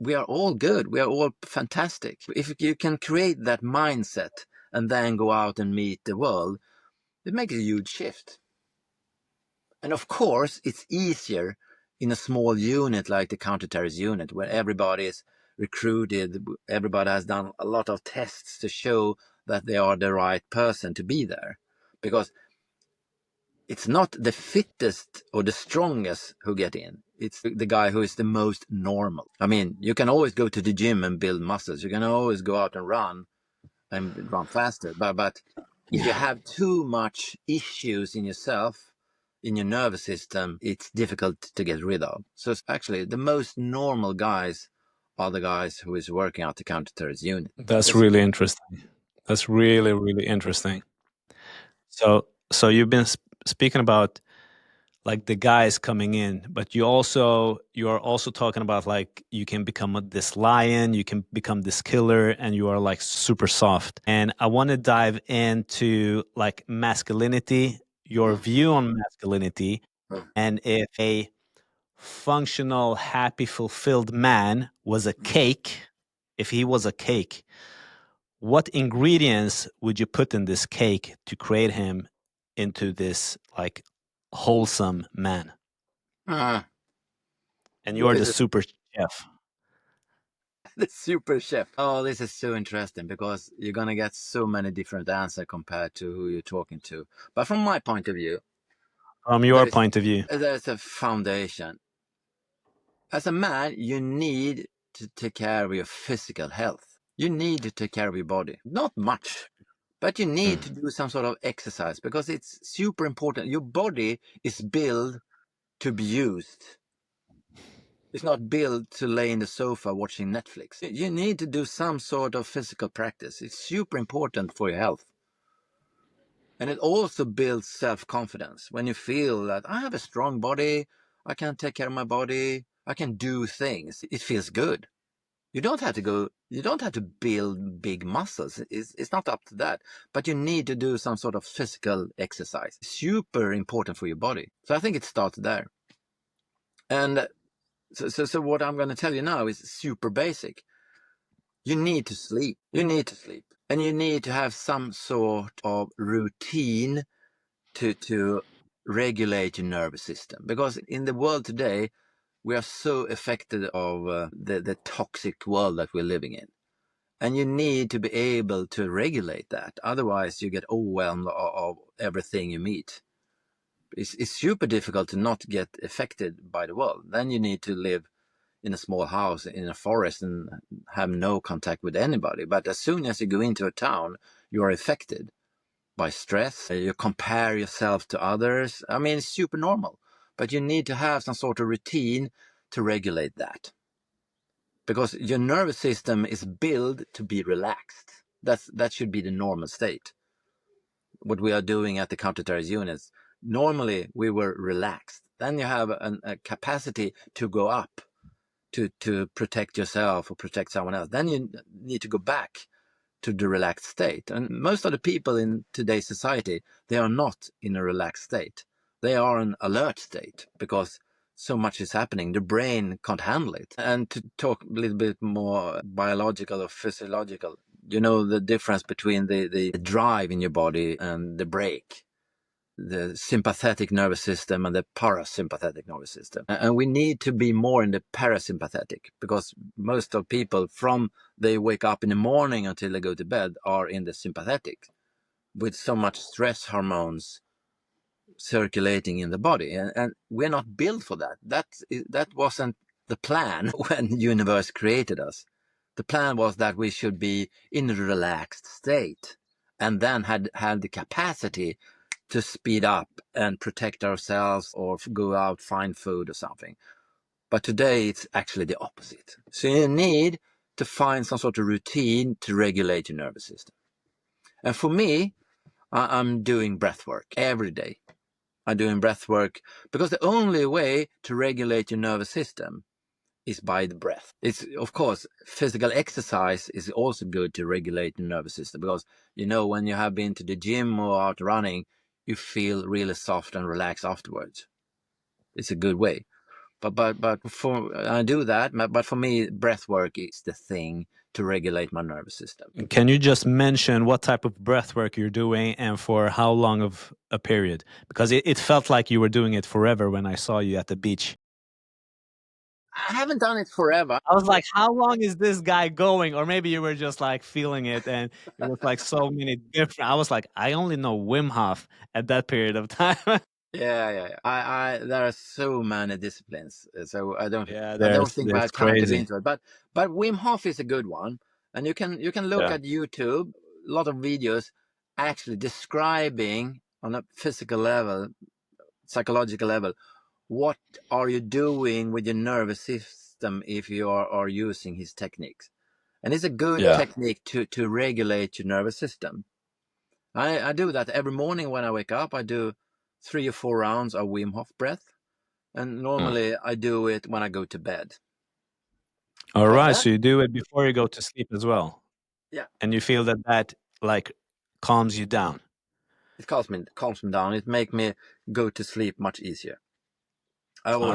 we are all good. We are all fantastic. If you can create that mindset and then go out and meet the world, it makes a huge shift. And of course, it's easier in a small unit like the counter-terrorism unit, where everybody is recruited, everybody has done a lot of tests to show that they are the right person to be there. Because it's not the fittest or the strongest who get in. It's the guy who is the most normal. I mean, you can always go to the gym and build muscles. You can always go out and run faster. But if you have too much issues in yourself, in your nervous system, it's difficult to get rid of. So it's actually the most normal guys are the guys who is working out the counter-terrorism unit. That's really interesting. That's really, really interesting. So you've been speaking about like the guys coming in, but you are also talking about like you can become this lion, you can become this killer, and you are like super soft. And I want to dive into like masculinity, your view on masculinity, and if a functional, happy, fulfilled man was a cake, if he was a cake, what ingredients would you put in this cake to create him into this like wholesome man? Uh, And you're the this is super chef. the super chef. Oh, this is so interesting because you're going to get so many different answers compared to who you're talking to. But from my point of view, From your point of view. there's a foundation. As a man, you need to take care of your physical health. You need to take care of your body. Not much, but you need to do some sort of exercise because it's super important. Your body is built to be used. It's not built to lay in the sofa watching Netflix. You need to do some sort of physical practice. It's super important for your health. And it also builds self-confidence when you feel that I have a strong body, I can take care of my body, I can do things. It feels good. You don't have to build big muscles. It's not up to that. But you need to do some sort of physical exercise. Super important for your body. So I think it starts there. And so what I'm going to tell you now is super basic. You need to sleep. You need to sleep. And you need to have some sort of routine to regulate your nervous system. Because in the world today, we are so affected of the toxic world that we're living in. And you need to be able to regulate that. Otherwise, you get overwhelmed of everything you meet. It's super difficult to not get affected by the world. Then you need to live in a small house in a forest and have no contact with anybody. But as soon as you go into a town, you are affected by stress. You compare yourself to others. I mean, it's super normal. But you need to have some sort of routine to regulate that. Because your nervous system is built to be relaxed. That should be the normal state. What we are doing at the counter-terrorism units, normally we were relaxed. Then you have a capacity to go up to protect yourself or protect someone else. Then you need to go back to the relaxed state. And most of the people in today's society, they are not in a relaxed state. They are in an alert state because so much is happening. The brain can't handle it. And to talk a little bit more biological or physiological, you know the difference between the drive in your body and the brake, the sympathetic nervous system and the parasympathetic nervous system. And we need to be more in the parasympathetic because most of people from they wake up in the morning until they go to bed are in the sympathetic with so much stress hormones circulating in the body. And we're not built for that. That wasn't the plan when the universe created us. The plan was that we should be in a relaxed state and then had the capacity to speed up and protect ourselves or go out, find food or something. But today it's actually the opposite. So you need to find some sort of routine to regulate your nervous system. And for me, I'm doing breath work every day. I'm doing breath work because the only way to regulate your nervous system is by the breath. It's, of course, physical exercise is also good to regulate the nervous system because, you know, when you have been to the gym or out running, you feel really soft and relaxed afterwards. It's a good way. But for I do that. But for me, breath work is the thing to regulate my nervous system. Can you just mention what type of breath work you're doing and for how long of a period? Because it felt like you were doing it forever when I saw you at the beach. I haven't done it forever. I was like, how long is this guy going? Or maybe you were just like feeling it and it was like so many different. I was like, I only know Wim Hof at that period of time. Yeah. I there are so many disciplines, so I Yeah, don't think we there's have time to go crazy. into it. But Wim Hof is a good one, and you can look Yeah. at YouTube, a lot of videos actually describing on a physical level, psychological level, what are you doing with your nervous system if you are using his techniques. And it's a good Yeah. technique to regulate your nervous system. I do that every morning when I wake up. I do 3 or 4 rounds of Wim Hof breath, and Mm. normally I do it when I go to bed. All But right. that, So you do it before you go to sleep as well. yeah, And you feel that like calms you down. it calms me down. It makes me go to sleep much easier. I All always